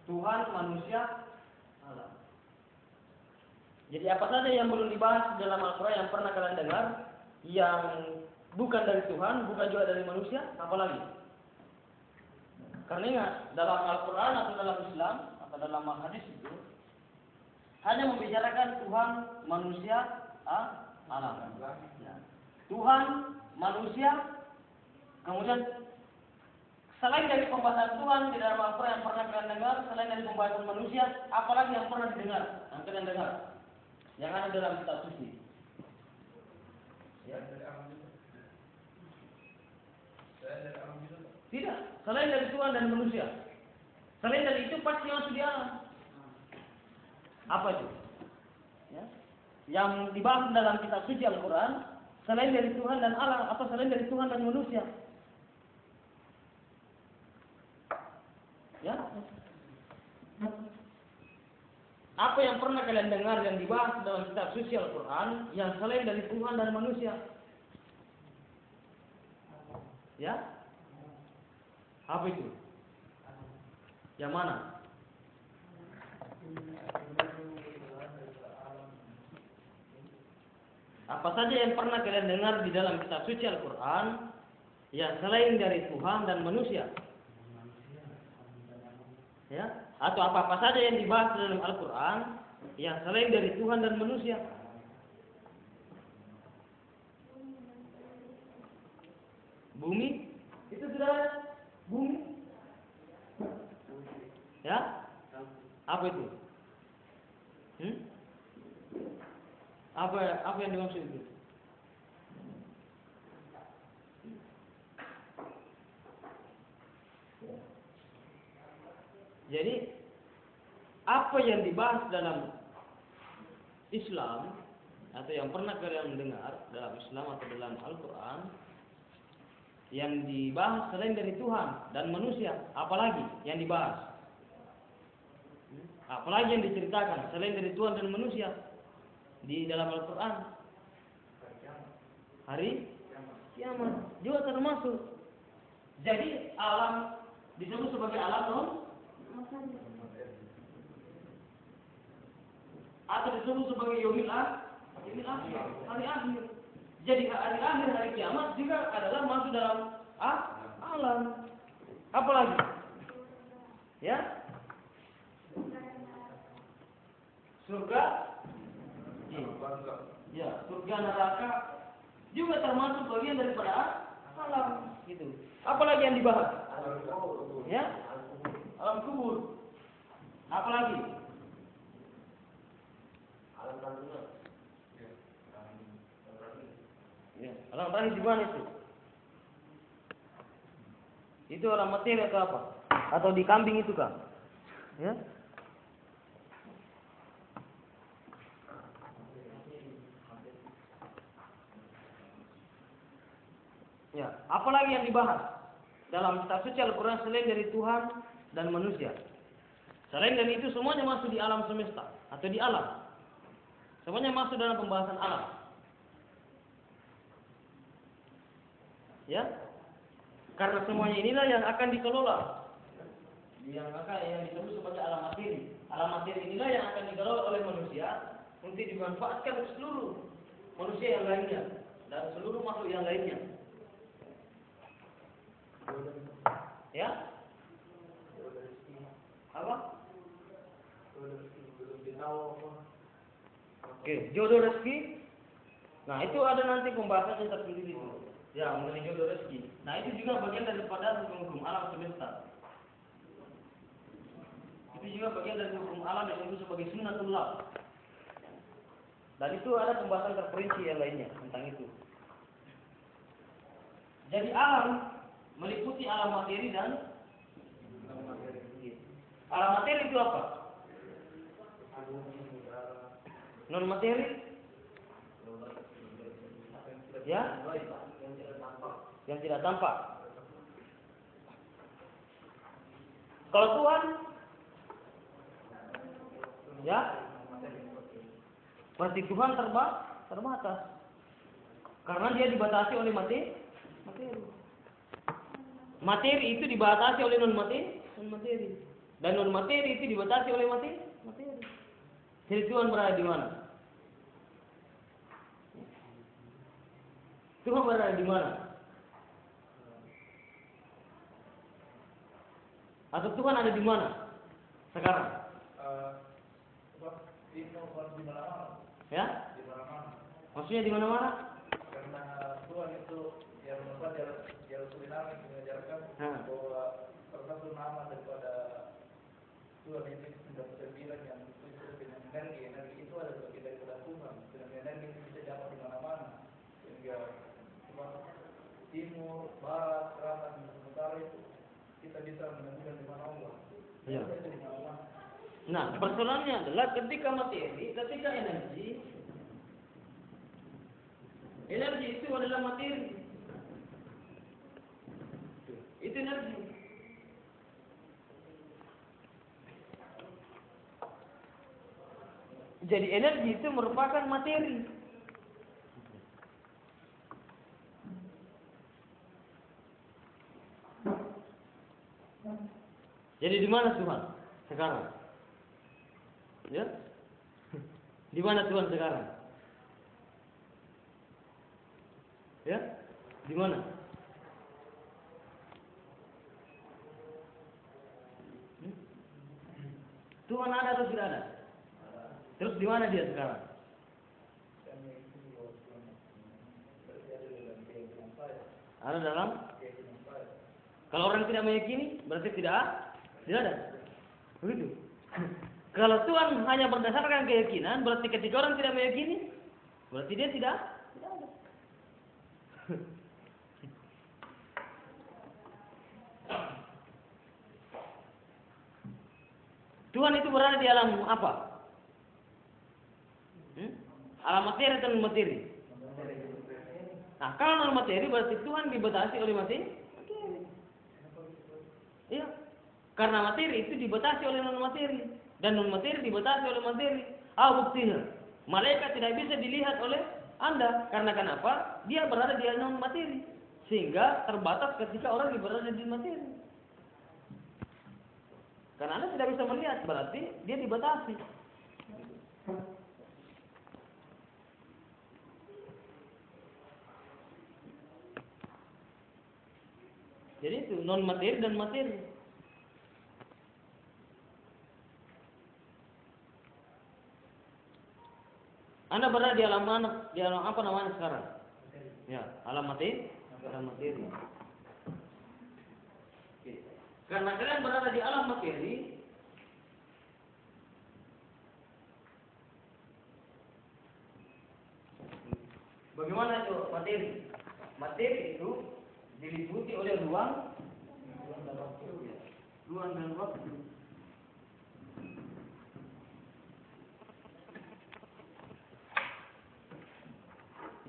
Tuhan, manusia, alam. Jadi apa saja yang belum dibahas dalam Al-Quran yang pernah kalian dengar, yang bukan dari Tuhan, bukan juga dari manusia, apalagi? Karena ingat, dalam Al-Quran atau dalam Islam atau dalam hadis itu hanya membicarakan Tuhan, manusia, alam. Ya. Tuhan, manusia, kemudian selain dari pembahasan Tuhan di dalam Al-Quran yang pernah kalian dengar, selain dari pembahasan manusia, apalagi yang pernah didengar, yang kalian dengar, yang ada dalam kitab suci? Ya. Tidak, selain dari Tuhan dan manusia. Selain dari itu pasti masuk di alam. Apa itu? Ya. Yang dibahas dalam kitab suci Al-Quran, selain dari Tuhan dan alam, atau selain dari Tuhan dan manusia? Ya. Apa yang pernah kalian dengar yang dibahas dalam kitab suci Al-Quran yang selain dari Tuhan dan manusia? Ya? Apa itu? Yang mana? Apa saja yang pernah kalian dengar di dalam kitab suci Al-Quran yang selain dari Tuhan dan manusia? Ya? Atau apa-apa saja yang dibahas dalam Al-Quran yang selain dari Tuhan dan manusia? Bumi? Itu sudah bumi? Ya? Apa itu? Apa yang dimaksud itu? Jadi apa yang dibahas dalam Islam atau yang pernah kalian dengar dalam Islam atau dalam Al-Quran yang dibahas selain dari Tuhan dan manusia, apalagi yang dibahas? Apalagi yang diceritakan selain dari Tuhan dan manusia di dalam Al-Quran? Hari kiamat juga termasuk. Jadi alam disebut sebagai alam non atau disebut sebagai yaumil akhir, hari akhir. Jadi hari akhir, hari kiamat juga adalah masuk dalam alam. Apalagi? Ya? Surga? Ya, surga neraka juga termasuk bagian daripada alam. Gitu. Apalagi yang dibahas? Ya? Alam kubur. Apalagi? Alam kandungan. Ya, alam rahim di mana itu? Itu alam materi atau apa? Atau di kambing itu kah? Ya? Ya, apalagi yang dibahas dalam kitab suci Al-Quran selain dari Tuhan dan manusia? Selain dari itu semuanya masuk di alam semesta atau di alam. Semuanya masuk dalam pembahasan alam. Ya, karena semuanya inilah yang akan dikelola, yang disebut sebagai alam materi. Alam materi inilah yang akan dikelola oleh manusia untuk dimanfaatkan seluruh manusia yang lainnya dan seluruh makhluk yang lainnya. Ya? Apa? Oke, jodoh rezeki. Nah, itu ada nanti pembahasan yang tersendiri itu. Ya, mengenai jodoh rezeki. Nah, itu juga bagian daripada hukum alam semesta. Itu juga bagian dari hukum alam yang disebut sebagai sunnatullah. Dan itu ada pembahasan terperinci yang lainnya tentang itu. Jadi alam meliputi alam materi dan alam materi itu apa? Non materi? Ya? Yang tidak tampak. Kalau Tuhan, ya, berarti Tuhan terbatas, karena dia dibatasi oleh materi. Materi itu dibatasi oleh non materi. Dan non materi itu dibatasi oleh materi. Jadi Tuhan berada di mana? Tuhan berada di mana? Atau Tuhan ada di mana sekarang? Di mana-mana. Ya? Di mana-mana. Maksudnya di mana-mana? Karena Tuhan itu yang membuat jalur dinamis mengajarkan bahwa salah satu nama daripada Tuhan ini sudah terbilang yang disebut dengan energi itu adalah bagian daripada Tuhan. Dengan energi itu bisa dapat di mana-mana. Sehingga timur, barat, selatan, dan utara itu kita bisa menemukan di mana Allah. Ya. Itu di mana-mana. Nah, persoalannya adalah ketika materi, ketika energi itu adalah materi. Itu energi. Jadi energi itu merupakan materi. Jadi di mana Tuhan sekarang? Ya? Di mana Tuhan sekarang? Ya? Di mana? Tuhan ada atau tidak ada? Terus di mana dia sekarang? Ada dalam? Kalau orang tidak meyakini, berarti tidak ada. Begitu. Kalau Tuhan hanya berdasarkan keyakinan, berarti ketika orang tidak meyakini, berarti dia tidak ada. Tuhan itu berada di alam apa? Alam materi atau non materi? Nah, kalau non materi berarti Tuhan dibatasi oleh materi. Iya. Karena materi itu dibatasi oleh non materi dan non materi dibatasi oleh materi. Buktinya, malaikat tidak bisa dilihat oleh Anda karena kenapa? Dia berada di non materi sehingga terbatas ketika orang berada di materi. Karena Anda tidak bisa melihat, berarti dia dibatasi. Jadi itu non materi dan materi. Anda berada di alam mana? Di alam apa namanya sekarang? Ya, alam materi. Alam materi. Karena kalian berada di alam materi, bagaimana itu materi? Materi itu diliputi oleh ruang dan waktu.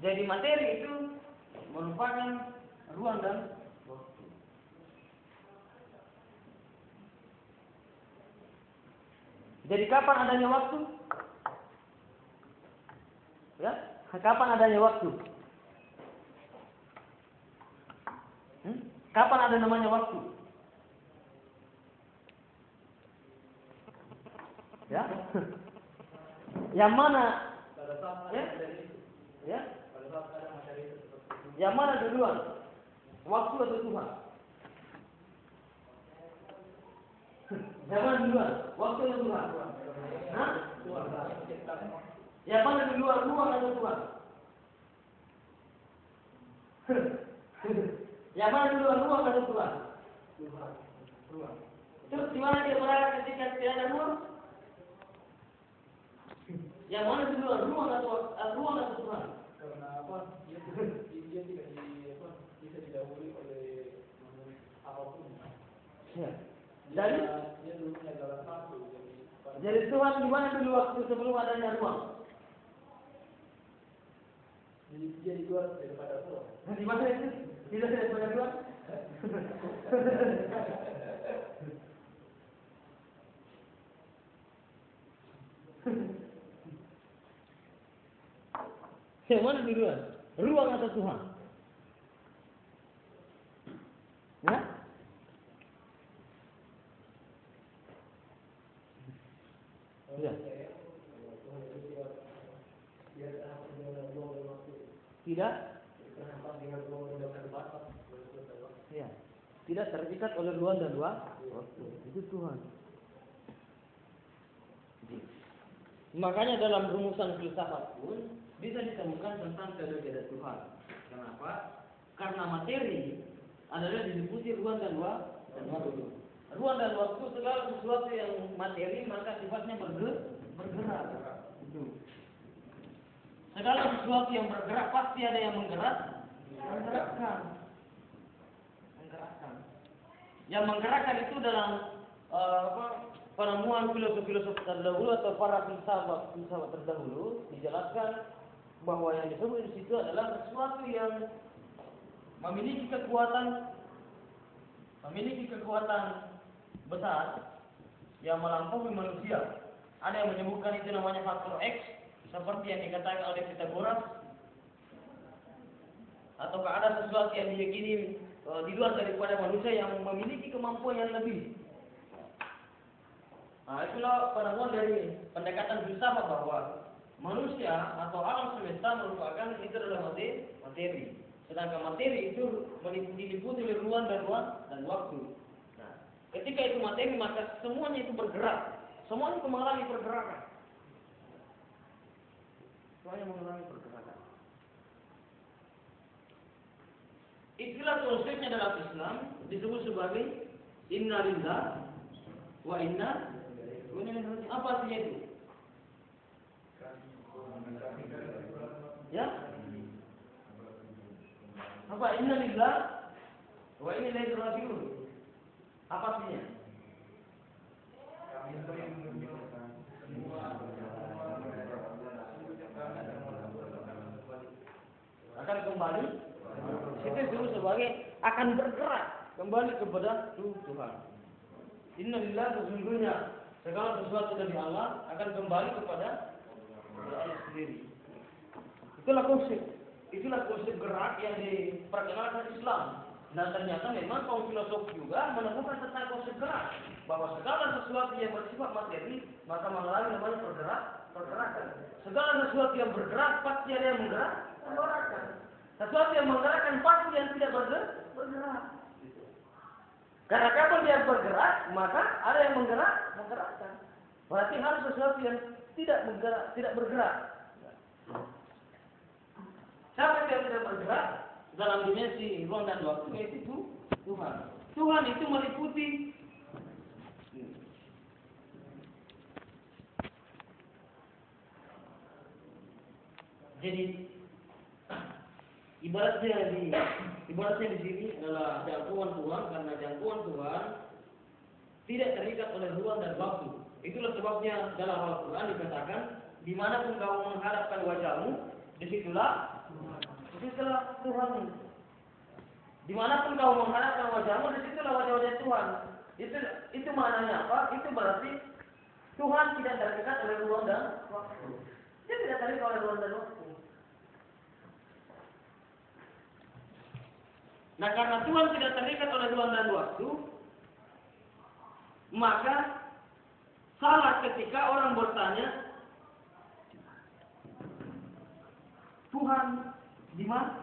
Jadi materi itu merupakan ruang dan waktu. Jadi kapan adanya waktu? Ya, kapan adanya waktu? Kapan ada namanya waktu? Ya, yang mana? Ya, yang mana duluan? Waktu atau Tuhan? Yang mana duluan? Waktu atau Tuhan? Hah? Yang mana duluan? Ruang atau Tuhan? Yang mana duluan? Ruang atau Tuhan? Ruang. Terus di mana dia berada ketika tidak ada ruang? Yang mana duluan? Ruang atau Tuhan? Karena apa? Dia tidak bisa didahului oleh apapun. Ya. Jadi dia dulunya adalah satu. Jadi Tuhan di mana dulu waktu sebelum adanya ruang? Jadi dia di luar daripada ruang. Di mana itu? Tidak daripada ruang? Yang mana duluan? Ruang atau Tuhan? Ya? Iya. Tidak. Ya. Tidak terikat oleh ruang dan waktu. Itu Tuhan. Makanya dalam rumusan filsafat pun bisa ditemukan tentang keadaan Tuhan. Kenapa? Karena materi adalah diliputi ruang dan waktu. Ruang dan waktu segala sesuatu yang materi maka sifatnya bergerak. Itu. Segala sesuatu yang bergerak pasti ada yang menggerakkan. Yang menggerakkan itu dalam penemuan filosof terdahulu atau para filsafat terdahulu dijelaskan bahwa yang disebut di situ adalah sesuatu yang memiliki kekuatan besar yang melampaui manusia. Ada yang menyebutkan itu namanya faktor X, seperti yang dikatakan oleh Pythagoras, ataukah ada sesuatu yang diyakini di luar daripada manusia yang memiliki kemampuan yang lebih. Nah, itulah penemuan dari pendekatan filsafat bahwa manusia atau alam semesta merupakan itu adalah materi. Sedangkan materi itu diliputi oleh ruang dan waktu. Nah, ketika itu materi maka semuanya itu bergerak. Semuanya itu mengalami pergerakan. Istilah konsepnya dalam Islam disebut sebagai inna lillah wa inna ilaihi raji'un. Apa artinya itu? Ya? Apa inna lillah wa inna ilaihi raji'un? Apa artinya? Akan kembali. Itu disebut sebagai akan bergerak kembali kepada Tuhan. Innalillah, sesungguhnya segala sesuatu dari Allah akan kembali kepada Allah sendiri. Itulah konsep gerak yang diperkenalkan Islam. Dan ternyata memang kaum filosof juga menemukan tentang konsep gerak, bahwa segala sesuatu yang bersifat materi maka mengalami namanya pergerakan. Segala sesuatu yang bergerak pasti ada yang menggerakkan. Sesuatu yang menggerakkan pasti yang tidak bergerak. Karena kapan dia bergerak, maka ada yang menggerakkan. Berarti harus sesuatu yang tidak bergerak. Siapa yang tidak bergerak dalam dimensi ruang dan waktu, yaitu Tuhan. Tuhan itu meliputi jadi ibaratnya di sini adalah jangkauan Tuhan, karena jangkauan Tuhan tidak terikat oleh ruang dan waktu. Itulah sebabnya dalam Al-Quran dikatakan, dimanapun kau menghadapkan wajahmu, disitulah Tuhan. Dimanapun kau menghadapkan wajahmu, disitulah wajah Tuhan. Itu maknanya apa? Itu berarti Tuhan tidak terikat oleh ruang dan waktu. Dia tidak terikat oleh ruang dan waktu. Nah, karena Tuhan tidak terikat oleh ruang dan waktu, maka salah ketika orang bertanya, Tuhan di mana?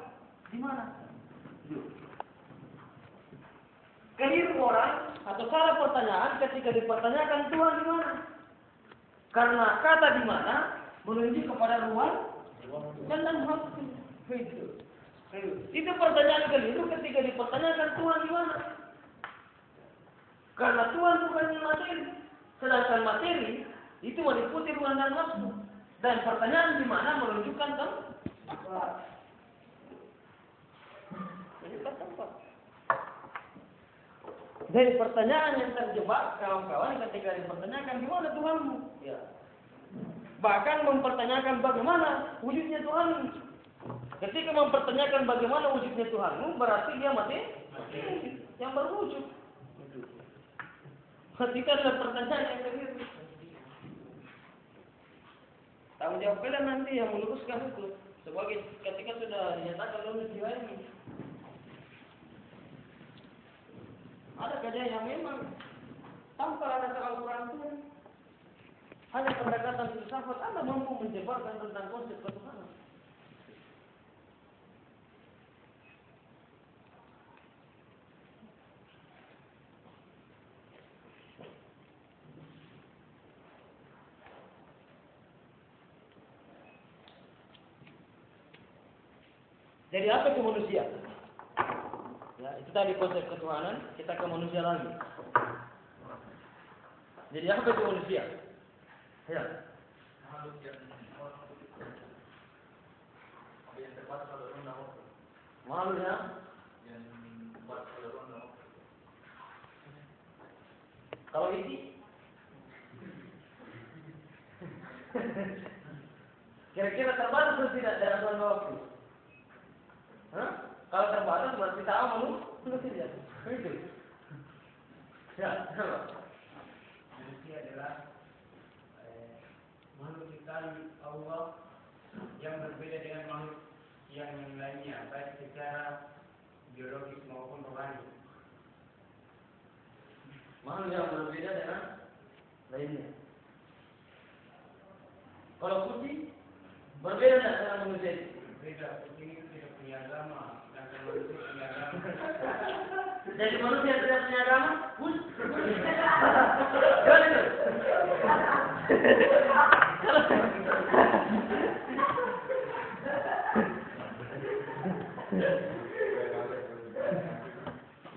Keliru orang atau salah pertanyaan ketika dipertanyakan Tuhan di mana? Karena kata di mana menunjuk kepada ruang dan waktu. Itu pertanyaan keliru ketika dipertanyakan Tuhan di mana? Karena Tuhan bukan materi, sedangkan materi itu meliputi ruang dan waktu. Dan pertanyaan di mana menunjukkan tempat. Dari pertanyaan yang terjebak kawan-kawan ketika dipertanyakan di mana Tuhanmu? Ya. Bahkan mempertanyakan bagaimana wujudnya Tuhan. Ketika mempertanyakan bagaimana wujudnya Tuhanmu, berarti dia mati yang berwujud. Ketika ada pertanyaan yang keliru, tanggung jawab kalian nanti yang meluruskan itu. Sebagai ketika sudah dinyatakan lulus di ini, ada kajian yang memang tanpa ada Al-Quran itu hanya filsafat Anda mampu menjelaskan tentang konsep ketuhanan. Jadi apa itu manusia? Ya, itu tadi konsep ketuhanan, kita ke manusia lagi. Jadi apa itu manusia? Ya. Makhluk yang terbatas pada undang Makhluk yang terbatas pada undang. kalau ini kira-kira terbatas atau tidak dalam ruang waktu? Hah? Kalau terbatas berarti sama manusia. Begitu. Ya, Manusia adalah makhluk ciptaan Allah yang berbeda dengan makhluk yang lainnya, baik secara biologis maupun rohani. makhluk yang berbeda dengan lainnya. Kalau putih berbeda dengan manusia itu. Beda, kucing itu tidak punya agama, sedangkan manusia punya agama. Jadi manusia yang tidak punya agama, gimana itu?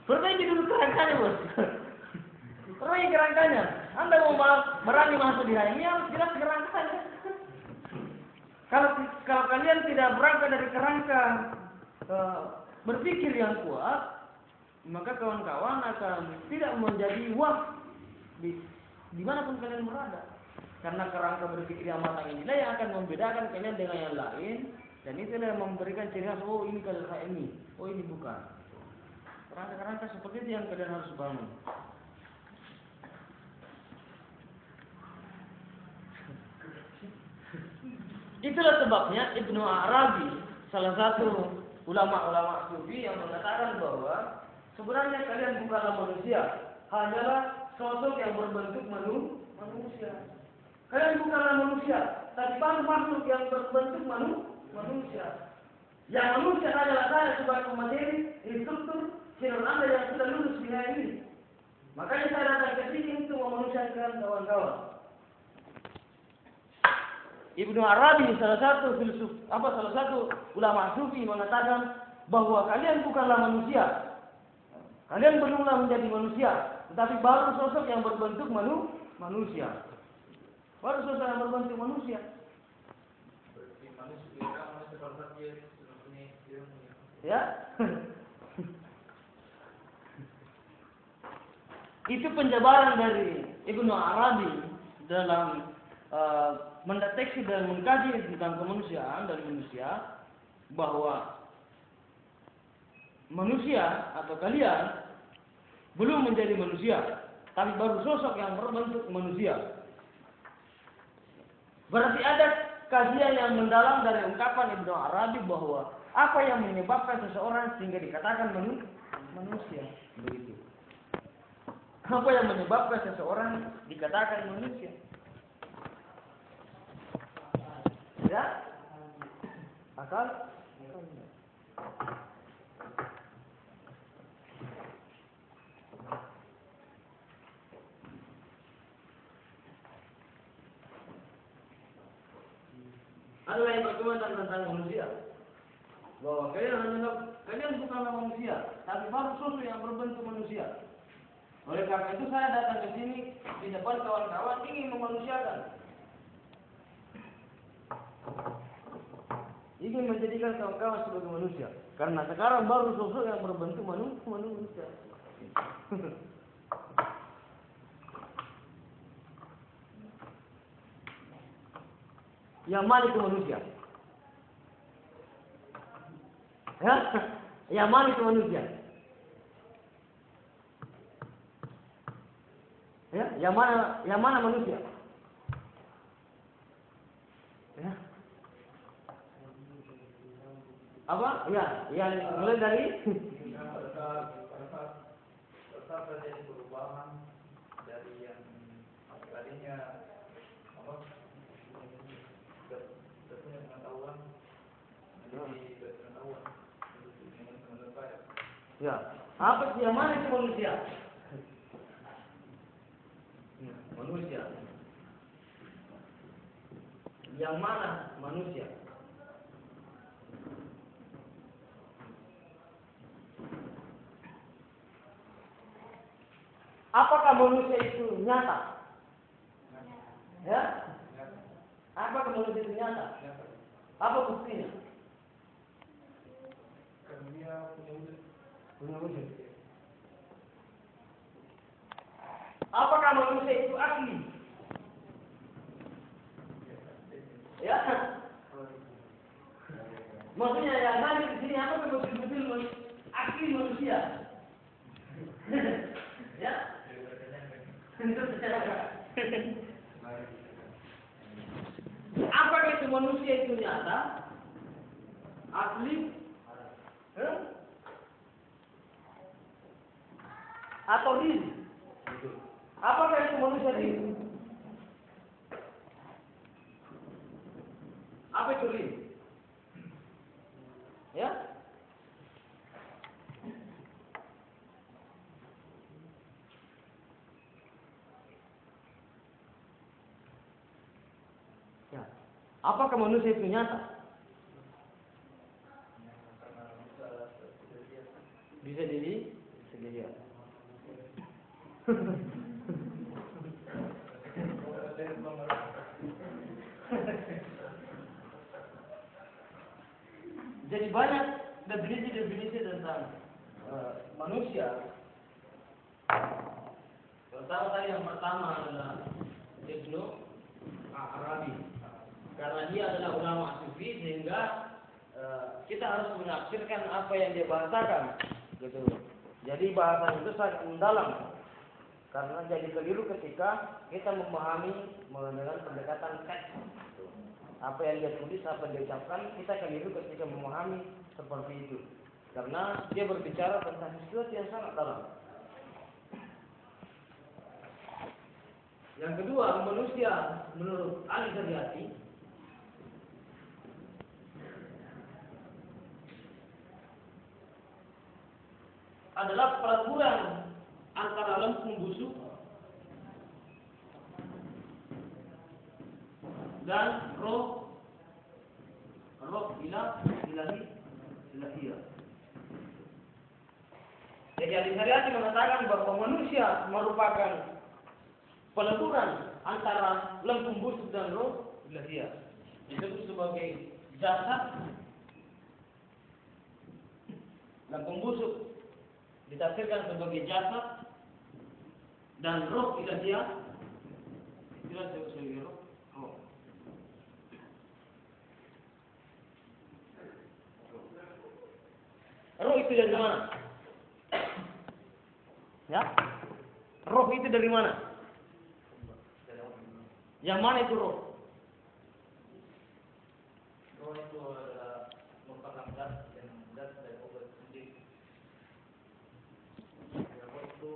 Perbaiki dulu kerangkanya, bos. Perbaiki kerangkanya. Anda mau berani masuk di hari ini harus jelas kerangkanya. Kalau kalian tidak berangkat dari kerangka berpikir yang kuat, maka kawan-kawan akan tidak menjadi wah dimanapun kalian berada. Karena kerangka berpikir yang matang inilah yang akan membedakan kalian dengan yang lain, dan itulah yang memberikan ciri khas. Oh ini kalian ini, oh ini bukan. Kerangka-kerangka seperti itu yang kalian harus bangun. Itulah sebabnya Ibnu Arabi, salah satu ulama-ulama Sufi, yang mengatakan bahwa sebenarnya kalian bukanlah manusia, hanyalah sosok yang berbentuk manusia. Kalian bukanlah manusia, tapi baru makhluk yang berbentuk manusia. Yang manusia adalah saya sebagai pemateri, instruktur, senior Anda yang sudah lulus di hari ini. Makanya saya datang ke sini untuk memanusiakan kawan-kawan. Ibnu Arabi, salah satu ulama Sufi, mengatakan bahwa kalian bukanlah manusia. Kalian belumlah menjadi manusia, tetapi baru sosok yang berbentuk manusia. Baru sosok yang berbentuk manusia. Berarti manusia pada saat dia punya ilmu. Ya. Itu penjabaran dari Ibnu Arabi dalam mendeteksi dan mengkaji tentang kemanusiaan dan manusia, bahwa manusia atau kalian belum menjadi manusia, tapi baru sosok yang berbentuk manusia. Berarti ada kajian yang mendalam dari ungkapan Ibnu Arabi bahwa apa yang menyebabkan seseorang sehingga dikatakan manusia. Begitu. Apa yang menyebabkan seseorang dikatakan manusia? Ya? Akal? Ada yang berkomentar tentang manusia, bahwa kalian bukanlah manusia, tapi baru sosok yang berbentuk manusia. Oleh karena itu saya datang ke sini di depan kawan-kawan ingin memanusiakan, ingin menjadikan kawan-kawan sebagai manusia. Karena sekarang baru sosok yang berbentuk manusia. Yang mana itu manusia? Ya? Yang mana itu manusia? Ya? Yang mana manusia? Ya? Apa? Ya, yang mulai dari pada saat terjadi perubahan dari yang tadinya Ya. Apa yang mana itu manusia? Ya, manusia. Yang mana manusia? Apakah manusia itu nyata? Ya? Apakah manusia itu nyata? Apa buktinya? Karena dia punya wujud. Punya wujud. Apakah manusia itu asli? Ya. Maksudnya yang tadi di sini apa betul-betul asli manusia? Ya. Apakah itu manusia itu nyata? Asli? Atau real? Apakah itu manusia real? Apa itu real? Ya? Ya. Apakah manusia itu nyata? Bisa jadi segera. Jadi banyak definisi tentang manusia. Pertama tadi yang pertama adalah Ibnu Arabi, karena dia adalah ulama sufi sehingga kita harus menafsirkan apa yang dia bahasakan, gitu. Jadi bahasa itu sangat mendalam, karena jadi keliru ketika kita memahami menggunakan pendekatan teks. Apa yang dia tulis, apa yang dia ucapkan, kita keliru ketika memahami seperti itu, karena dia berbicara tentang sesuatu yang sangat dalam. Yang kedua, manusia menurut Ali Zaryati adalah peraturan antara lempung busuk dan roh ilahiyah. Jadi Ali Zaryati mengatakan bahwa manusia merupakan peleburan antara lempung busuk dan roh ilahiyah. Disebut sebagai jasad. Lempung busuk ditafsirkan sebagai jasad dan roh ilahiyah tidak disebut sebagai roh. Roh itu dari mana? Ya? Roh itu dari mana? Yang mana itu roh? Roh itu adalah merupakan zat dari Allah sendiri. Roh itu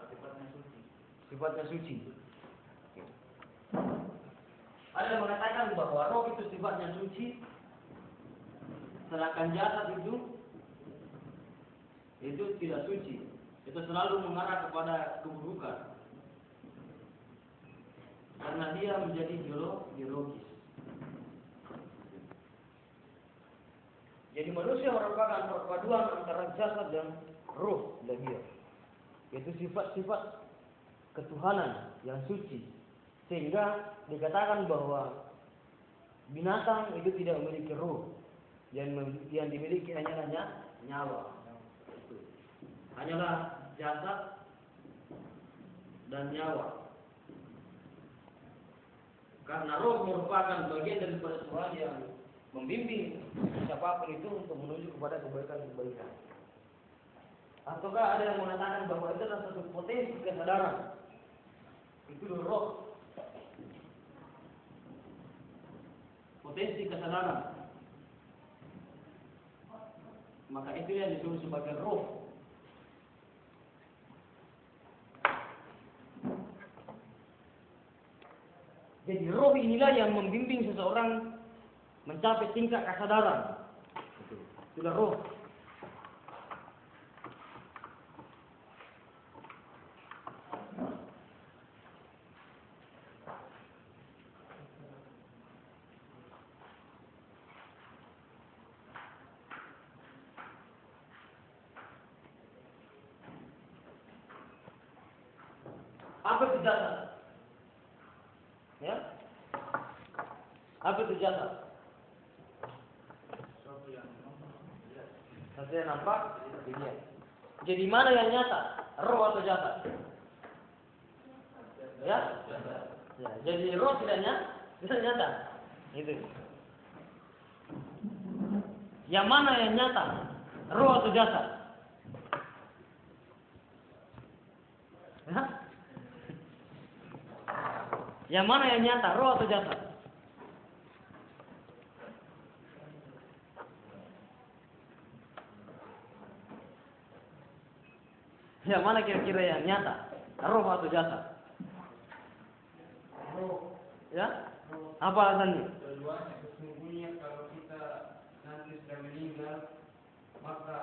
sifatnya suci. Sifatnya suci. Ada yang mengatakan bahwa roh itu sifatnya suci, sedangkan jasad itu tidak suci. Itu selalu mengarah kepada keburukan. Karena dia menjadi biologis. Jadi manusia merupakan perpaduan antara jasad dan roh ilahiyah. Yaitu sifat-sifat ketuhanan yang suci. Sehingga dikatakan bahwa binatang itu tidak memiliki roh. Yang dimiliki hanyalah nyawa. Hanyalah jasad dan nyawa. Karena roh merupakan bagian daripada Tuhan yang membimbing siapapun itu untuk menuju kepada kebaikan-kebaikan. Ataukah ada yang mengatakan bahwa itu adalah satu potensi kesadaran. Itu roh. Potensi kesadaran. Maka itu yang disebut sebagai roh. Jadi roh inilah yang membimbing seseorang mencapai tingkat kesadaran. Itulah roh. Apa itu jasad? Ya? Apa itu jasad? Sesuatu yang nampak dilihat. Jadi mana yang nyata? Roh atau jasad? Ya? Ya, jadi roh tidak nyata. Itu. Yang mana yang nyata? Roh atau jasad? Ya? Yang mana yang nyata? Roh atau jasad? Yang mana kira-kira yang nyata? Roh atau jasad? Roh. Ya? Apa alasannya? Keduanya sesungguhnya kalau kita nanti sudah meninggal, maka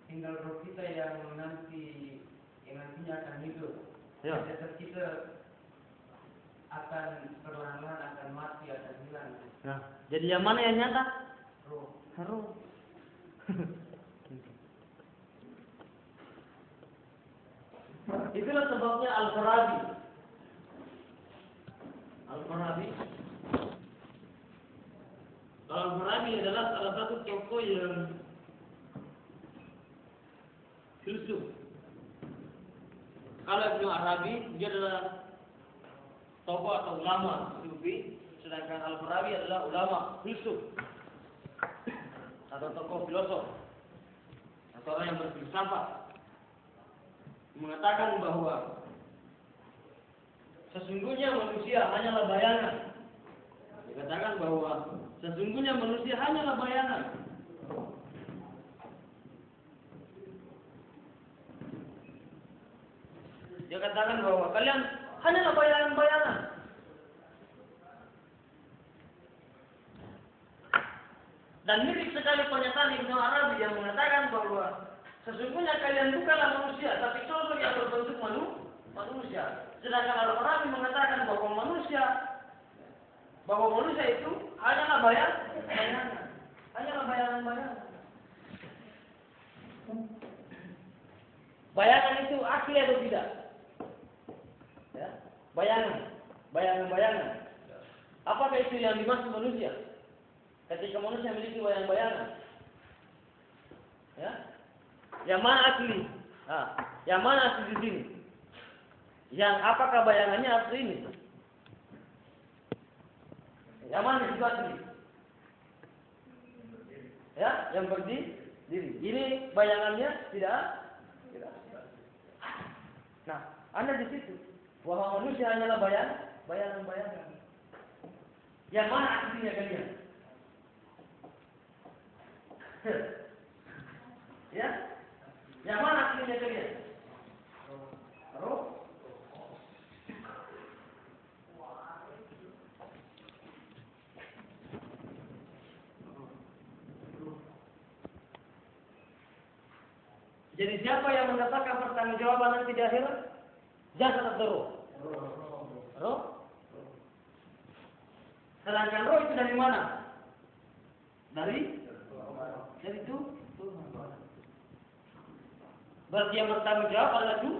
tinggal roh kita yang nantinya akan hidup. Ya. Jasad kita akan perlahan-lahan akan mati, akan hilang. Nah, jadi yang mana yang nyata? Roh. Roh. Itulah sebabnya Al-Farabi adalah salah satu tokoh yang filsuf. Kalau Ibnu Arabi dia adalah tokoh atau ulama sufi, sedangkan Al-Farabi adalah ulama filsuf atau tokoh filosof atau orang yang berfilsafat, mengatakan bahwa sesungguhnya manusia hanyalah bayangan. Dikatakan bahwa sesungguhnya manusia hanyalah bayangan. Dia katakan bahwa kalian hanyalah bayangan-bayangan. Dan mirip sekali pernyataan Ibnu Arabi yang mengatakan bahwa sesungguhnya kalian bukanlah manusia, tapi sosok yang berbentuk manusia. Sedangkan Al-Farabi mengatakan bahwa manusia itu hanyalah bayangan, hanyalah bayangan-bayangan. Bayangan itu asli atau tidak? Ya, bayangan. Apakah itu yang dimaksud manusia? Ketika manusia memiliki bayang-bayangan, ya, yang mana asli? Yang mana asli di sini? Yang apakah bayangannya asli ini? Yang mana itu asli? Ya, yang berdiri. Ini bayangannya tidak. Nah, Anda di situ bahwa manusia hanyalah bayangan. Yang mana aslinya kalian? Ya, yang mana aslinya kalian? Roh. Jadi siapa yang mendapatkan pertanggungjawaban nanti di akhirat? Jasad atau roh? Roh. Sedangkan roh itu dari mana? Dari itu. Berarti yang bertanggung jawab adalah itu.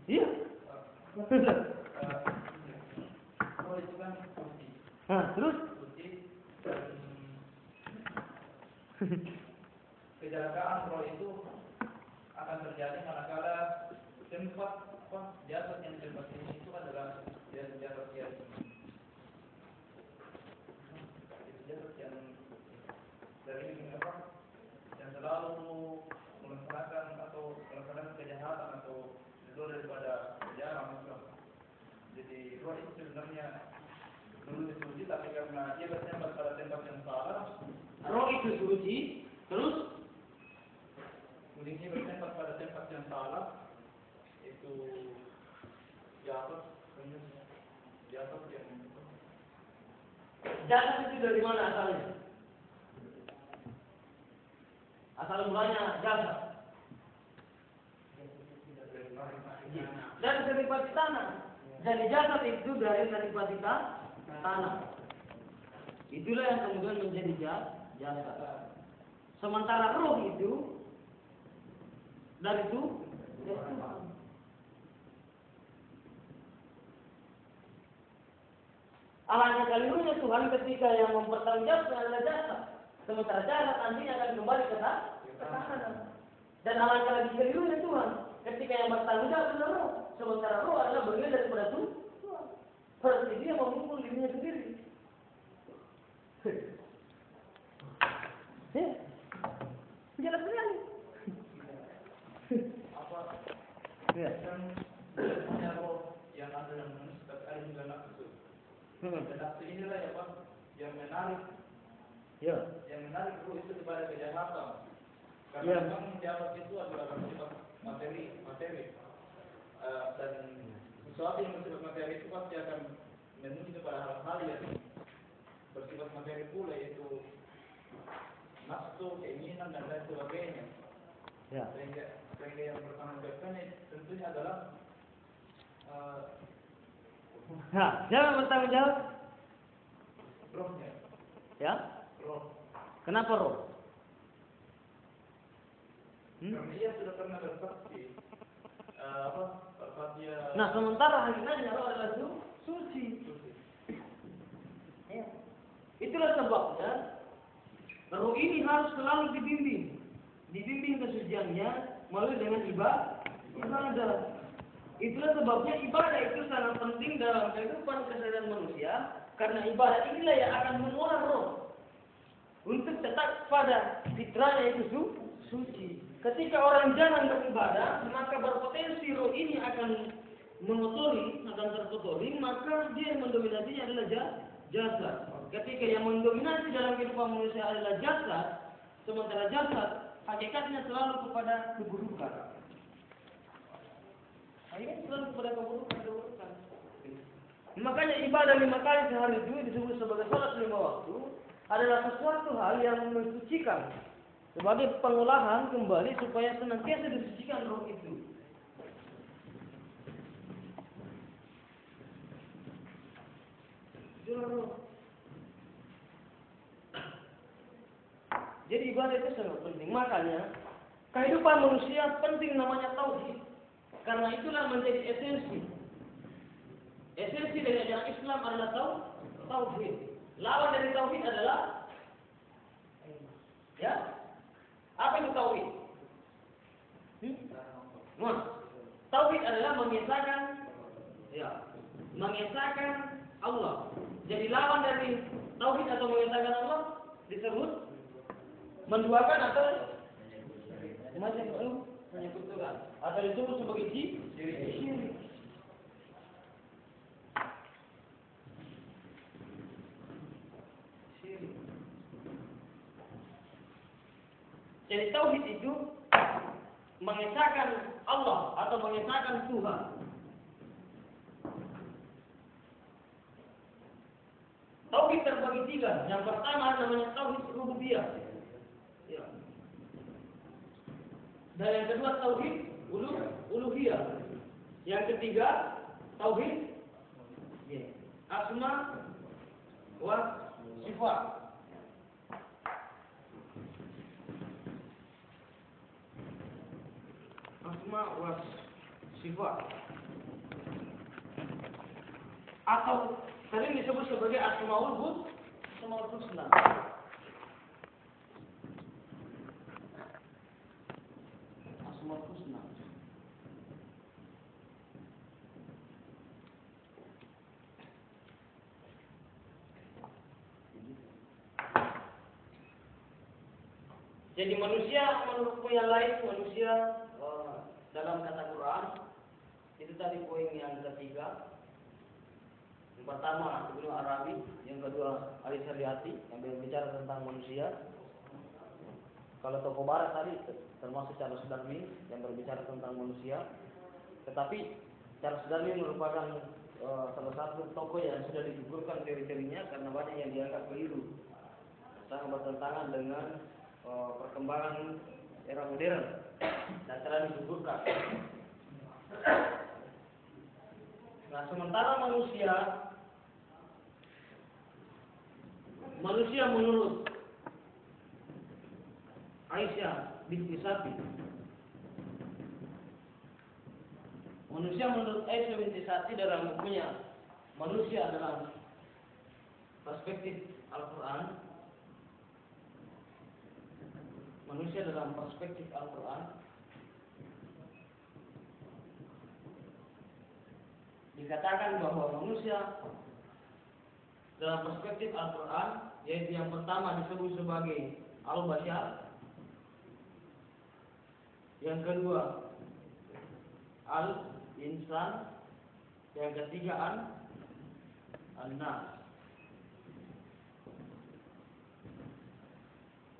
Iya. Roh itu kan putih. Terus? Kecelakaan roh itu akan terjadi manakala tempat jasad yang tempat ini itu adalah jasad yang dari yang selalu melaksanakan kejahatan atau itu daripada sejarah Islam. Jadi roh itu sebenarnya dulu disuci, tapi karena dia bertempat pada tempat yang salah, Roh itu suci, terus kulitnya bertempat pada tempat yang salah, itu jatuh yang jasad itu dari mana asalnya? Asal mulanya jasad. Dari saripati tanah. Jadi jasad itu dari saripati tanah. Itulah yang kemudian menjadi jasad. Sementara roh itu dari Tuhan. Alangkah kelirunya Tuhan ketika yang mempertanggungjawabkan adalah jasad. Sementara jasad nantinya akan kembali ke tahanan. Dan alangkah lagi kelirunya Tuhan ketika yang bertanggung jawab adalah roh. Sementara roh adalah bagian daripada Tuhan. Berarti dia memukul dirinya sendiri. Ya, jelas sekali. Apa? Ya. Kan sebenarnya roh yang ada dalam manusia, tapi ada juga nafsu. Dan nafsu inilah ya Pak, yang menarik. Ya. Yang menarik roh itu kepada kejahatan. Karena Ya. memang jahat itu adalah bersifat materi. Dan sesuatu yang bersifat materi itu pasti akan menuju kepada hal-hal yang bersifat materi pula, yaitu nafsu, keinginan dan lain sebagainya. Ya. Sehingga yang bertanggung jawabnya tentunya adalah Nah, siapa bertanggung jawab? rohnya. Ya. Roh. Kenapa roh? Karena ia sudah pernah bersaksi dia. Nah, sementara hakikatnya roh adalah suci. Ya. Itulah sebabnya roh ini harus selalu dibimbing kesuciannya melalui dengan ibadah. Itulah sebabnya ibadah itu sangat penting dalam kehidupan keseharian manusia, karena ibadah inilah yang akan mengolah roh untuk tetap pada fitrahnya itu suci. Ketika orang jarang beribadah, maka berpotensi roh ini akan terkotori, maka dia yang mendominasinya adalah jasad. Ketika yang mendominasi dalam kehidupan manusia adalah jasad, sementara jasad hakikatnya selalu kepada keburukan. Hakikatnya selalu kepada keburukan. Makanya ibadah 5 kali sehari itu disebut sebagai salat 5 waktu adalah sesuatu hal yang mensucikan, sebagai pengolahan kembali supaya senantiasa disucikan roh itu. Jadi ibadah itu sangat penting. Makanya kehidupan manusia penting namanya tauhid. Karena itulah menjadi esensi. Esensi dari ajaran Islam adalah tauhid. Lawan dari tauhid adalah apa itu tauhid? Tauhid adalah mengesahkan Allah. Jadi lawan dari tauhid atau mengesahkan Allah disebut menduakan atau menyekutukan atau disebut sebagai syirik. Jadi tauhid itu mengesahkan Allah atau mengesahkan Tuhan. Tauhid terbagi 3. Yang pertama namanya tauhid rububiyah. Ya. Dan yang kedua tauhid uluhiyah. Yang ketiga tauhid asma wa sifat. Asma wa sifat. Atau sering disebut sebagai asmaul husna. Asmaul husna. Jadi manusia menurut yang lain, manusia dalam kata Quran itu tadi poin yang ketiga. Yang pertama Ibnu Arabi, yang kedua Ali Syariati yang berbicara tentang manusia. Kalau tokoh barat tadi termasuk Charles Darwin yang berbicara tentang manusia. Tetapi Charles Darwin merupakan salah satu tokoh yang sudah digugurkan teori-teorinya karena banyak yang dianggap keliru, sangat bertentangan dengan perkembangan era modern dan telah digugurkan. Nah, sementara manusia menurut Aisyah binti Sabi. Manusia menurut Aisyah binti Sabi dalam bukunya Manusia dalam Perspektif Al-Quran. Manusia dalam perspektif Al-Quran. Dikatakan bahwa manusia dalam perspektif Al-Quran, yaitu yang pertama disebut sebagai Al-Bashar, yang kedua Al-Insan, yang ketiga An-Nas.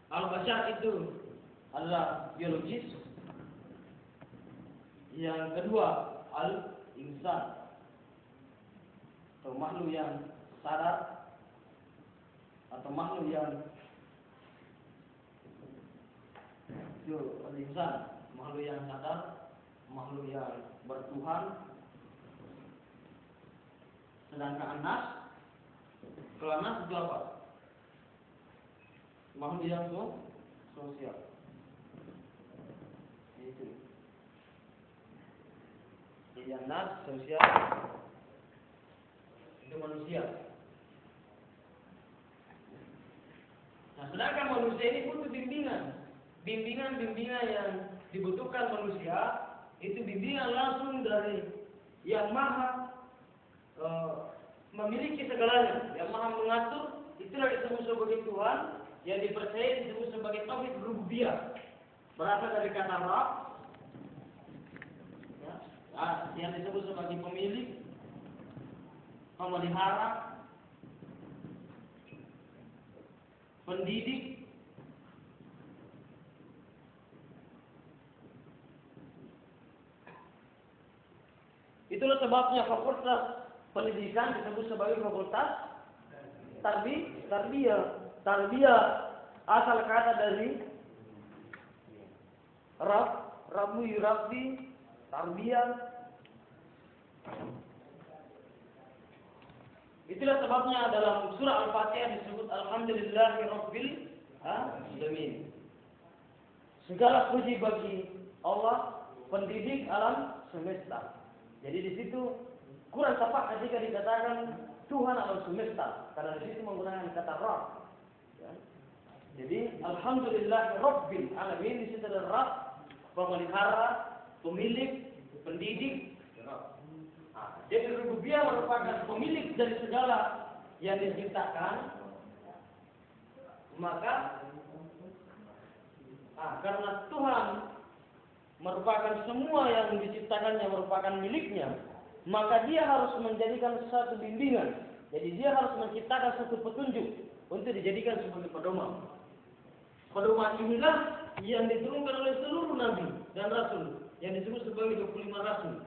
Al-Bashar itu adalah biologis. Yang kedua Al-Insan, atau makhluk yang sadar, atau makhluk yang itu Al-Insan, makhluk yang sadar, makhluk yang bertuhan. Sedangkan An-Nas, kalau An-Nas itu apa? Makhluk yang sosial. Itu. Jadi An-Nas sosial, itu manusia. Nah, sedangkan manusia ini butuh bimbingan. Bimbingan yang dibutuhkan manusia itu bimbingan langsung dari yang maha memiliki segalanya, yang maha mengatur. Itulah disebut sebagai Tuhan, yang dipercaya disebut sebagai tauhid rububiyah. Berasal dari kata Rabb, ya, yang disebut sebagai pemilik, pemelihara, pendidik. Itulah sebabnya fakultas pendidikan disebut sebagai fakultas tarbiyah. Tarbiyah asal kata dari Rabbu yurabbi, tarbiyah. Itulah sebabnya dalam surah Al-Fatihah disebut Alhamdulillahirabbil alamin. Segala puji bagi Allah, pendidik alam semesta. Jadi di situ kurang tepat ketika dikatakan Tuhan alam semesta, karena di situ menggunakan kata Rabb. Ya. Jadi Alhamdulillahirabbil alamin, di situ ada Rabb, pemelihara, pemilik, pendidik. Jadi rububiyah merupakan pemilik dari segala yang diciptakan. Maka karena Tuhan merupakan semua yang diciptakannya merupakan miliknya, maka dia harus menjadikan satu bimbingan. Jadi dia harus menciptakan satu petunjuk untuk dijadikan sebagai pedoman. Pedoman inilah yang diturunkan oleh seluruh nabi dan rasul, yang disebut sebagai 25 rasul.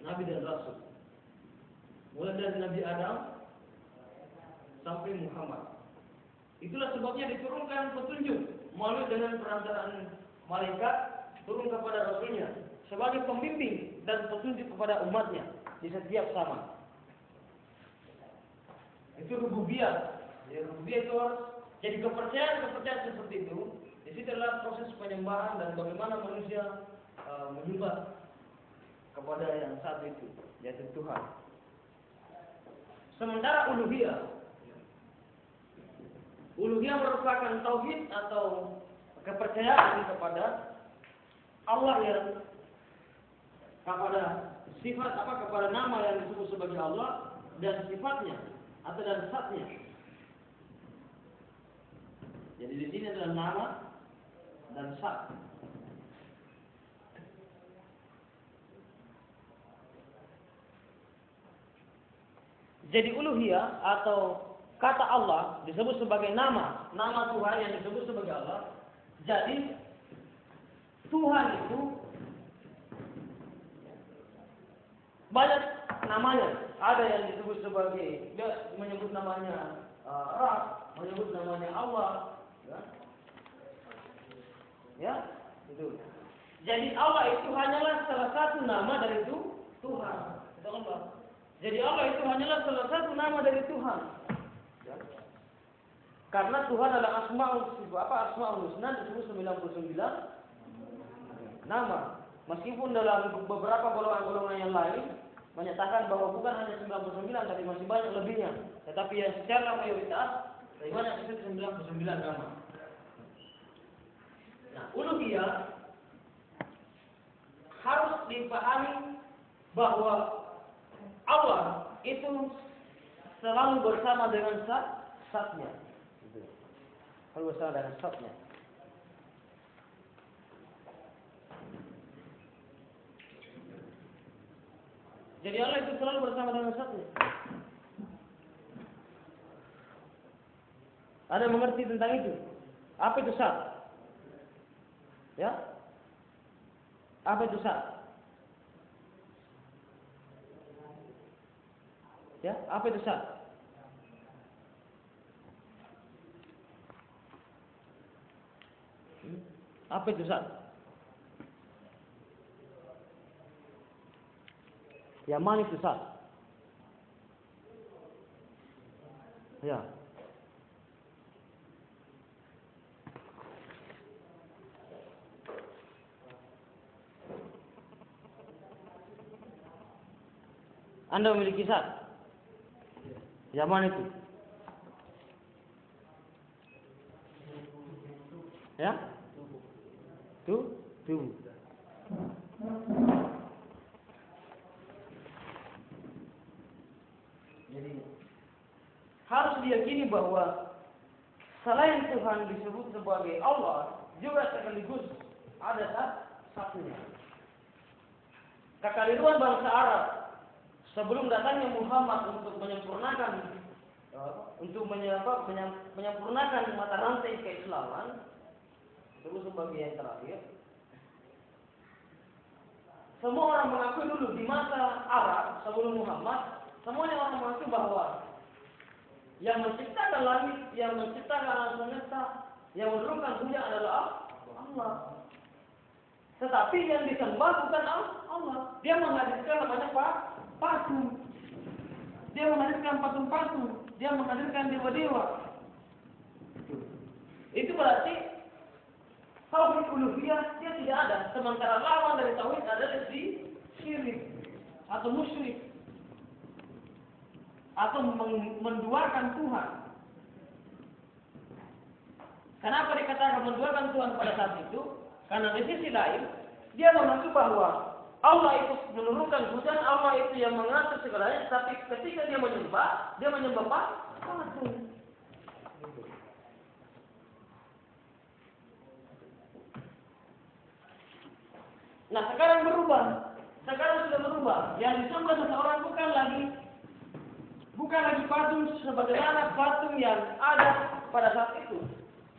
Nabi dan Rasul, mulai dari Nabi Adam sampai Muhammad. Itulah sebabnya diturunkan petunjuk melalui dengan perantaraan malaikat turun kepada Rasulnya sebagai pembimbing dan petunjuk kepada umatnya di setiap zaman. Itu rububiyah. Ya, rububiyah itu harus jadi kepercayaan seperti itu. Di situ adalah proses penyembahan dan bagaimana manusia menyembah kepada yang satu itu, yaitu Tuhan. Sementara uluhiyah merupakan tauhid atau kepercayaan kepada Allah, yang kepada sifat kepada nama yang disebut sebagai Allah dan sifatnya atau dan zatnya. Jadi di sini adalah nama dan zat. Jadi uluhiyah atau kata Allah disebut sebagai nama Tuhan yang disebut sebagai Allah. Jadi Tuhan itu banyak namanya. Ada yang disebut sebagai, dia menyebut namanya Rabb, menyebut namanya Allah. Ya, itu. Jadi Allah itu hanyalah salah satu nama dari itu Tuhan. Itu Allah. Jadi Allah itu hanyalah salah satu nama dari Tuhan. Ya. Karena Tuhan adalah Asmaul Husna disebut 99 nama. Meskipun dalam beberapa golongan-golongan yang lain menyatakan bahwa bukan hanya 99 tapi masih banyak lebihnya. Tetapi yang secara mayoritas lebih banyak itu 99 nama. Nah, uluhiyah harus dipahami bahwa Allah itu selalu bersama dengan zatnya. Selalu bersama dengan zatnya. Jadi Allah itu selalu bersama dengan zatnya. Ada yang mengerti tentang itu? Apa itu zat? Ya? Apa itu zat? Ya, apa itu zat? Apa itu zat? Yang mana itu zat? Ya. Anda memiliki zat? Yang mana itu? Ya? Tubuh. Jadi harus diyakini bahwa selain Tuhan disebut sebagai Allah, juga sekaligus ada zatnya. Kekeliruan bangsa Arab sebelum datangnya Muhammad untuk menyempurnakan menyempurnakan mata rantai keislaman, itu sebagai yang terakhir. Semua orang mengakui dulu di masa Arab sebelum Muhammad, semuanya orang mengakui bahwa yang menciptakan langit, yang menciptakan alam semesta, yang menurunkan hujan adalah Allah. Tetapi yang disembah bukan Allah. Dia menghadirkan namanya patung. Dia menghadirkan patung-patung. Dia menghadirkan dewa-dewa. Itu berarti tauhid uluhiyah dia tidak ada. Sementara lawan dari tauhid adalah syirik atau musyrik atau menduakan Tuhan. Kenapa dikatakan menduakan Tuhan pada saat itu? Karena di sisi lain dia mengaku bahwa Allah itu menurunkan hujan, Allah itu yang mengatur segalanya, tapi ketika dia menyembah patung. Nah, sekarang berubah. Sekarang sudah berubah. Yang disembah seseorang bukan lagi patung sebagaimana patung yang ada pada saat itu.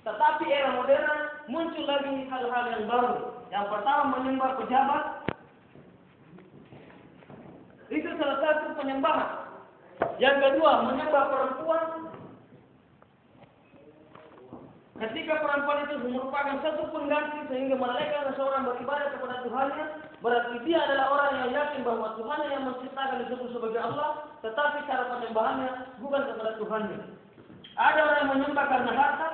Tetapi era modern muncul lagi hal-hal yang baru. Yang pertama menyembah pejabat. Itu salah satu penyembahan. Yang kedua menyembah perempuan. Ketika perempuan itu merupakan satu pengganti sehingga malaikat seseorang beribadah kepada Tuhannya, berarti dia adalah orang yang yakin bahwa Tuhan yang menciptakan disebut sebagai Allah, tetapi cara penyembahannya bukan kepada Tuhannya. Ada orang yang menyembah karena harta,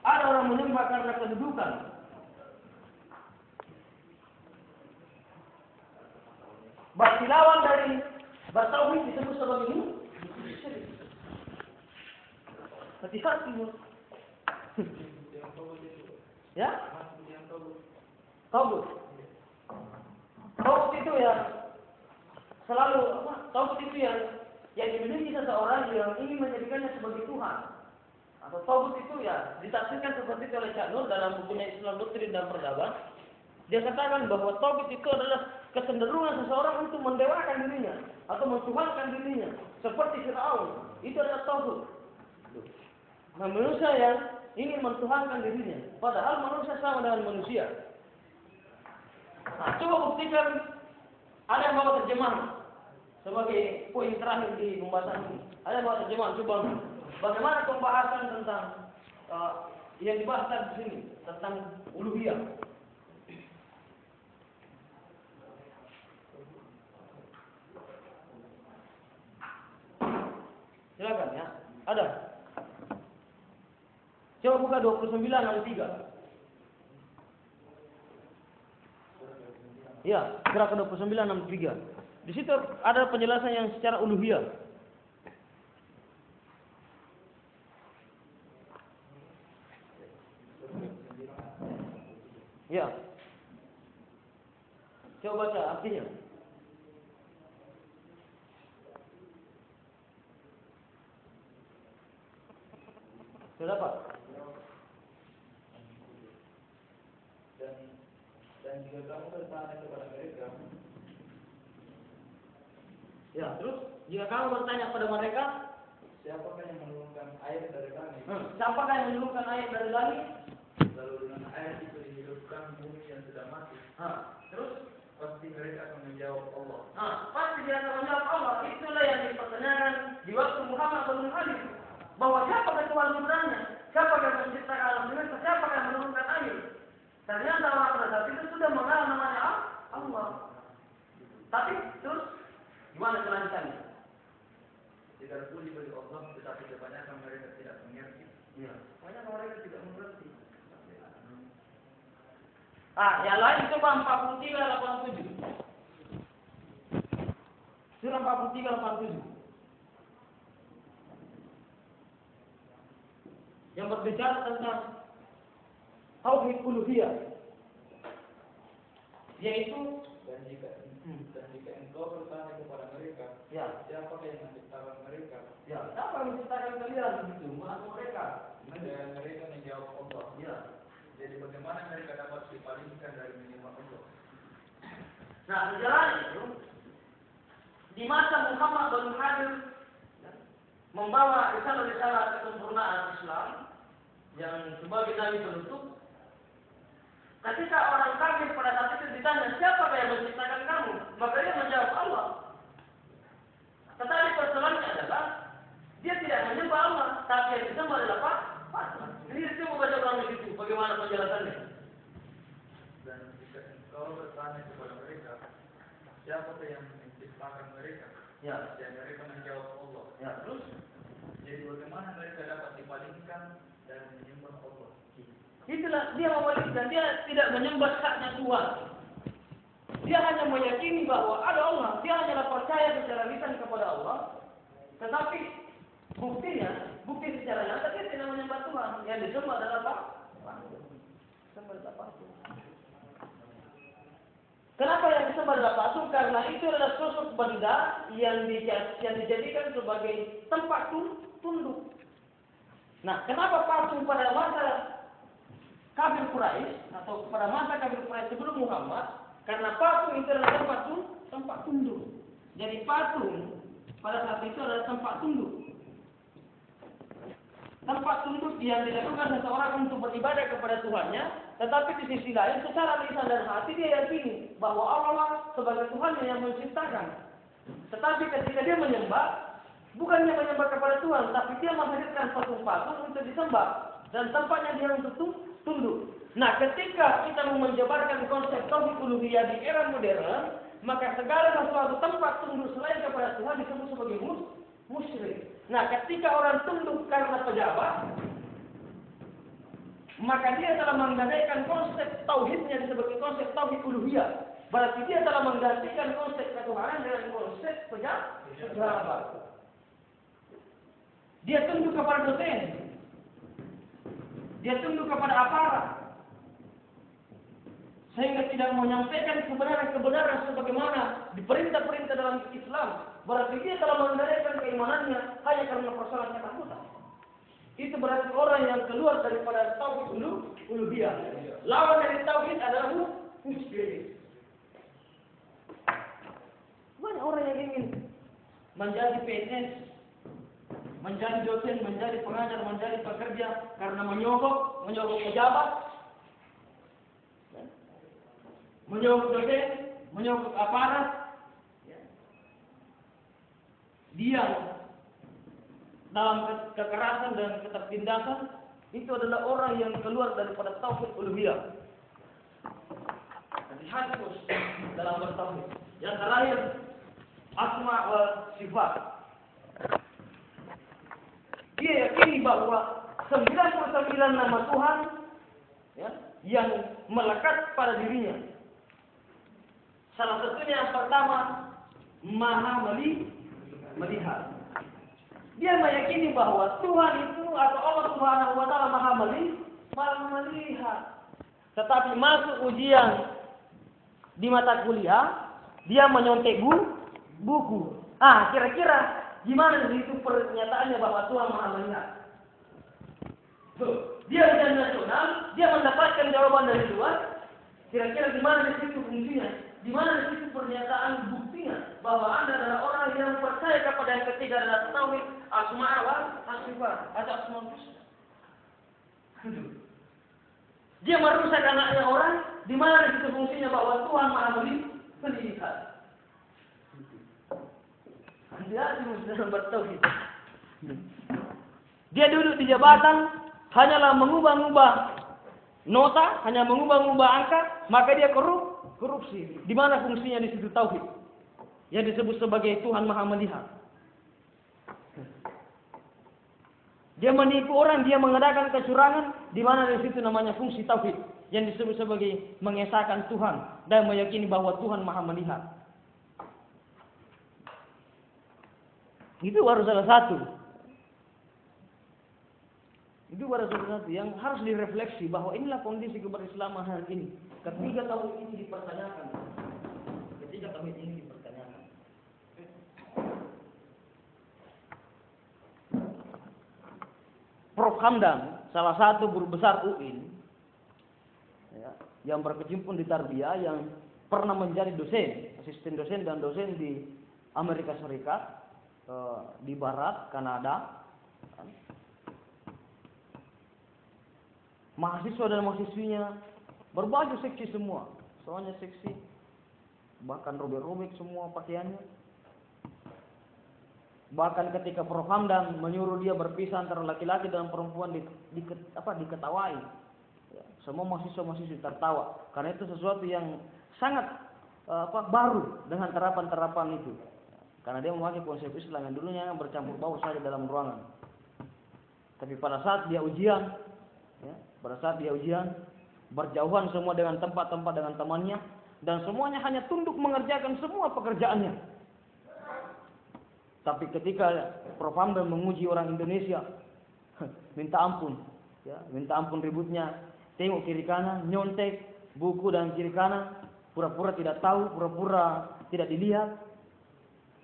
ada orang menyembah karena kedudukan. Berarti lawan dari bertauhid disebut sebagai syirik. Hati-hati. Ya? Tauhid. Tauhid itu yang selalu tauhid itu yang dimiliki seseorang yang ingin menjadikannya sebagai Tuhan. Atau tauhid itu ya ditafsirkan seperti oleh Cak Nur dalam bukunya Islam Doktrin dan Peradaban. Dia katakan bahwa tauhid itu adalah kecenderungan seseorang untuk mendewakan dirinya atau mentuhankan dirinya, seperti Firaun. Itu adalah tauhid. Nah, manusia yang ingin mentuhankan dirinya, padahal manusia sama dengan manusia. Nah, coba buktikan. Ada yang bawa terjemahan sebagai poin terakhir di pembahasan ini. Ada yang bawa terjemahan. Coba bagaimana pembahasan tentang yang dibahas di sini tentang uluhiyah. Silakan ya. Ada. buka 29:63. Ya, surah ke-29 63. Di situ ada penjelasan yang secara uluhiyah. Ya. Coba baca artinya. Sudah apa? Dan jika kamu bertanya kepada mereka, ya, terus jika kamu bertanya kepada mereka, siapakah yang menurunkan air dari langit? Siapakah yang menurunkan air dari langit? Lalu dengan air itu dihidupkan bumi yang sudah mati. Terus Pasti mereka akan menjawab Allah. Pasti dia akan menjawab Allah. Itulah yang dipertanyakan di waktu Muhammad belum hadir. Bahwa siapakah Tuhan sebenarnya? Siapakah yang menciptakan alam semesta? Siapakah yang menurunkan air? Ternyata orang pada saat itu sudah mengenal namanya Allah. Tapi terus gimana kelanjutannya? Tidak puji bagi Allah, tetapi kebanyakan mereka tidak mengerti. Ya. Kebanyakan mereka tidak mengerti. Yang lain coba 43:87. Surah 43:87. Yang berbicara tentang tauhid uluhiyah, yaitu Dan jika engkau bertanya kepada mereka, ya, siapakah yang menciptakan mereka? ya, siapa yang menciptakan kalian begitu? Atau mereka? Dan mereka menjawab Allah. Ya. Jadi bagaimana mereka dapat dipalingkan dari menyembah Allah? Nah, sejarah itu di masa Muhammad belum hadir membawa risalah-risalah kesempurnaan Islam yang sebagai nabi penutup. Ketika orang kafir pada saat itu ditanya, siapa yang menciptakan kamu? Maka dia menjawab Allah. Tetapi persoalannya adalah dia tidak menyembah Allah, tapi yang disembah adalah patung. Ini kita mau baca ulang di situ. Bagaimana penjelasannya? Dan jika engkau bertanya kepada mereka, siapa yang menciptakan mereka? Ya. Dan mereka menjawab Allah. Ya, terus? Jadi bagaimana mereka dapat dipalingkan dan menyembah Allah? Itulah dia memalingkan, dia tidak menyembah haknya Tuhan. Dia hanya meyakini bahwa ada Allah, dia hanya percaya secara lisan kepada Allah. Tetapi bukti secara nyata dia tidak menyembah Tuhan. Yang disembah adalah apa? Patung. Kenapa yang disembah adalah patung? Karena itu adalah sosok benda yang dijadikan sebagai tempat tunduk. Nah, kenapa patung pada masa kafir Quraisy atau pada masa kafir Quraisy sebelum Muhammad? Karena patung itu adalah tempat tunduk. Jadi patung pada saat itu adalah tempat tunduk. Tempat tunduk yang dilakukan seseorang untuk beribadah kepada Tuhannya, tetapi di sisi lain secara lisan dan hati dia yakini bahwa Allah sebagai Tuhan yang menciptakan. Tetapi ketika dia menyembah, bukannya menyembah kepada Tuhan, tapi dia menghadirkan patung-patung untuk disembah dan tempatnya dia untuk tunduk. Nah, ketika kita menjabarkan konsep tauhid uluhiyah di era modern, maka segala sesuatu tempat tunduk selain kepada Tuhan disebut sebagai musyrik. Nah, ketika orang tunduk karena pejabat, maka dia telah menggadaikan konsep tauhidnya sebagai konsep tauhid uluhiyah. Berarti dia telah menggantikan konsep ketuhanan dengan konsep pejabat. Dia tunduk kepada dosen. Dia tunduk kepada aparat. Sehingga tidak menyampaikan kebenaran sebagaimana diperintah-perintah dalam Islam. Berarti dia telah menggadaikan keimanannya hanya karena persoalan ketakutan. Itu berarti orang yang keluar daripada tauhid uluhiyah. Lawan dari tauhid adalah musyrik. Banyak orang yang ingin menjadi PNS, menjadi dosen, menjadi pengajar, menjadi pekerja karena menyogok pejabat, menyogok dosen, menyogok aparat. Diam dalam kekerasan dan ketertindasan, itu adalah orang yang keluar daripada tauhid uluhiyah. Jadi hadis dalam bertauhid. Yang terakhir, asma wa sifat. Dia yakini bahwa 99 nama Tuhan ya, yang melekat pada dirinya. Salah satunya yang pertama, Maha melihat. Dia meyakini bahwa Tuhan itu atau Allah Subhanahu wa taala Maha melihat. Tetapi masuk ujian di mata kuliah, dia menyontek buku. Kira-kira gimana itu pernyataannya bahwa Tuhan Maha melihat? Dia ujian nasional, dia mendapatkan jawaban dari luar. Kira-kira gimana di situ fungsinya? Di mana di situ pernyataan buktinya bahwa Anda adalah orang yang percaya kepada yang ketiga adalah tauhid asma wa sifat atau asma husna. Dia merusak anaknya orang, di mana di situ fungsinya bahwa Tuhan Maha melihat. Dia dalam bertauhid. Dia duduk di jabatan hanyalah mengubah-ubah nota, hanya mengubah-ubah angka, maka dia korupsi. Di mana fungsinya di situ tauhid? Yang disebut sebagai Tuhan Maha melihat. Dia menipu orang, dia mengadakan kecurangan, di mana di situ namanya fungsi tauhid, yang disebut sebagai mengesahkan Tuhan dan meyakini bahwa Tuhan Maha melihat. Itu baru salah satu. Itu baru salah satu yang harus direfleksi bahwa inilah kondisi keberislaman hari ini. Ketika tauhid ini dipertanyakan. Prof. Hamdan, salah satu guru besar UIN, ya, yang berkecimpung di tarbiyah, yang pernah menjadi dosen, asisten dosen dan dosen di Amerika Serikat, di Barat, Kanada. Mahasiswa dan mahasiswinya berbaju seksi semua, soalnya seksi, bahkan robek-robek semua pakaiannya. Bahkan ketika Prof. Hamdan menyuruh dia berpisah antara laki-laki dan perempuan diketawai. Ya, semua mahasiswa-mahasiswa tertawa karena itu sesuatu yang sangat baru dengan terapan-terapan itu. Karena dia memakai konsep Islam yang dulunya bercampur baur saja dalam ruangan. Tapi pada saat dia ujian, berjauhan semua dengan tempat-tempat dengan temannya, dan semuanya hanya tunduk mengerjakan semua pekerjaannya. Tapi ketika Prof. Hamdan menguji orang Indonesia, minta ampun ributnya, tengok kiri kanan, nyontek buku dan kiri kanan, pura-pura tidak tahu, pura-pura tidak dilihat,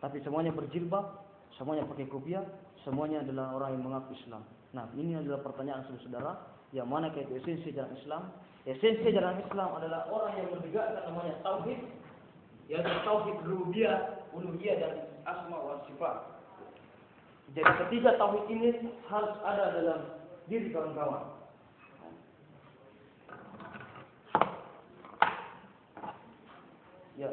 tapi semuanya berjilbab, semuanya pakai kopiah, semuanya adalah orang yang mengaku Islam. Nah, ini adalah pertanyaan saudara, yang mana kaitu esensi ajaran Islam? Esensi ajaran Islam adalah orang yang menegakkan namanya tauhid, yaitu tauhid rububiyah, uluhiyah dan asma wa sifat. Jadi ketiga tauhid ini harus ada dalam diri kawan-kawan. Ya,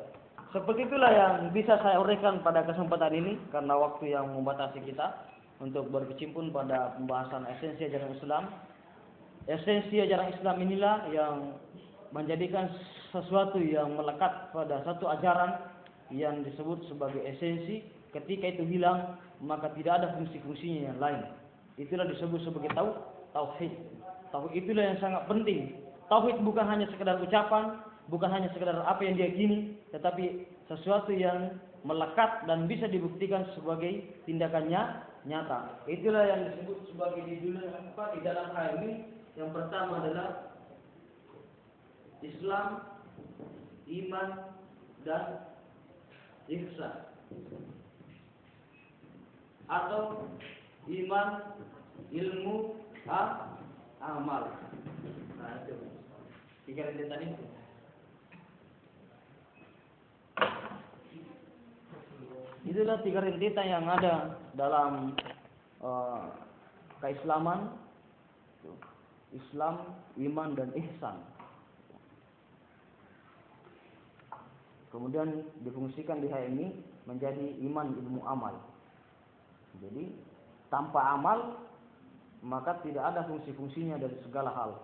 seperti itulah yang bisa saya uraikan pada kesempatan ini karena waktu yang membatasi kita untuk berkecimpung pada pembahasan esensi ajaran Islam. Esensi ajaran Islam inilah yang menjadikan sesuatu yang melekat pada satu ajaran yang disebut sebagai esensi. Ketika itu hilang, maka tidak ada fungsi-fungsinya yang lain. Itulah disebut sebagai tauhid. Tauhid itulah yang sangat penting. Tauhid bukan hanya sekedar ucapan, bukan hanya sekedar apa yang diyakini, tetapi sesuatu yang melekat dan bisa dibuktikan sebagai tindakannya nyata. Itulah yang disebut sebagai di dalam hal ini. Yang pertama adalah Islam, iman, dan ihsan. Atau iman, ilmu, amal. Nah, itu 3 rentetan itu. Itulah 3 rentetan yang ada dalam keislaman. Islam, iman, dan ihsan. Kemudian difungsikan di hal ini menjadi iman, ilmu, amal. Jadi tanpa amal maka tidak ada fungsi-fungsinya dari segala hal.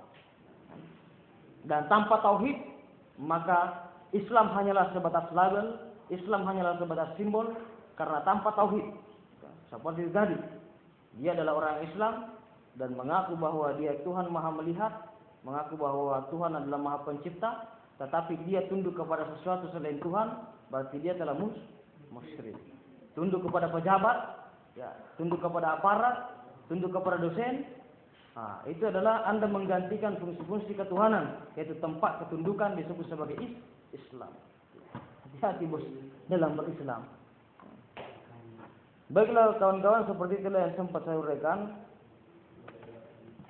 Dan tanpa tauhid maka Islam hanyalah sebatas label, Islam hanyalah sebatas simbol. Karena tanpa tauhid, seperti tadi, dia adalah orang Islam, dan mengaku bahwa dia Tuhan Maha Melihat, mengaku bahwa Tuhan adalah Maha Pencipta, tetapi dia tunduk kepada sesuatu selain Tuhan, berarti dia telah musyrik. Tunduk kepada pejabat, ya, tunduk kepada aparat, tunduk kepada dosen. Nah, itu adalah Anda menggantikan fungsi-fungsi ketuhanan, yaitu tempat ketundukan disebut sebagai Islam. Hati-hati bos dalam berislam. Baiklah kawan-kawan, seperti itulah yang sempat saya uraikan.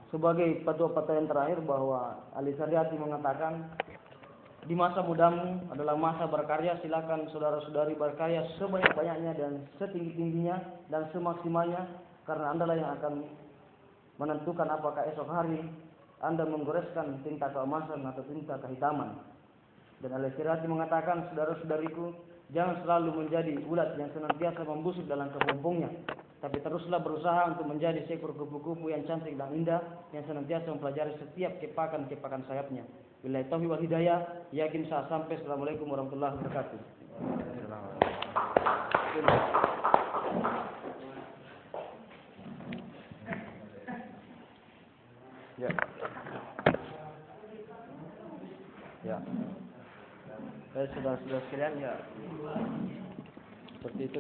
Sebagai fatwa-fatwa yang terakhir bahwa Ali Saryati mengatakan di masa mudamu adalah masa berkarya, silakan saudara-saudari berkarya sebanyak-banyaknya dan setinggi-tingginya dan semaksimalnya, karena Anda lah yang akan menentukan apakah esok hari Anda menggoreskan tinta keemasan atau tinta kehitaman. Dan Ali Saryati mengatakan, saudara-saudariku, jangan selalu menjadi ulat yang senantiasa membusuk dalam kepompongnya, tapi teruslah berusaha untuk menjadi seekor kupu-kupu yang cantik dan indah, yang senantiasa mempelajari setiap kepakan-kepakan sayapnya. Billahi taufiq wal hidayah. Yakin saya sampai. Assalamualaikum warahmatullahi wabarakatuh. Ya. Ya. Saudara-saudara sekalian, ya. Seperti itu.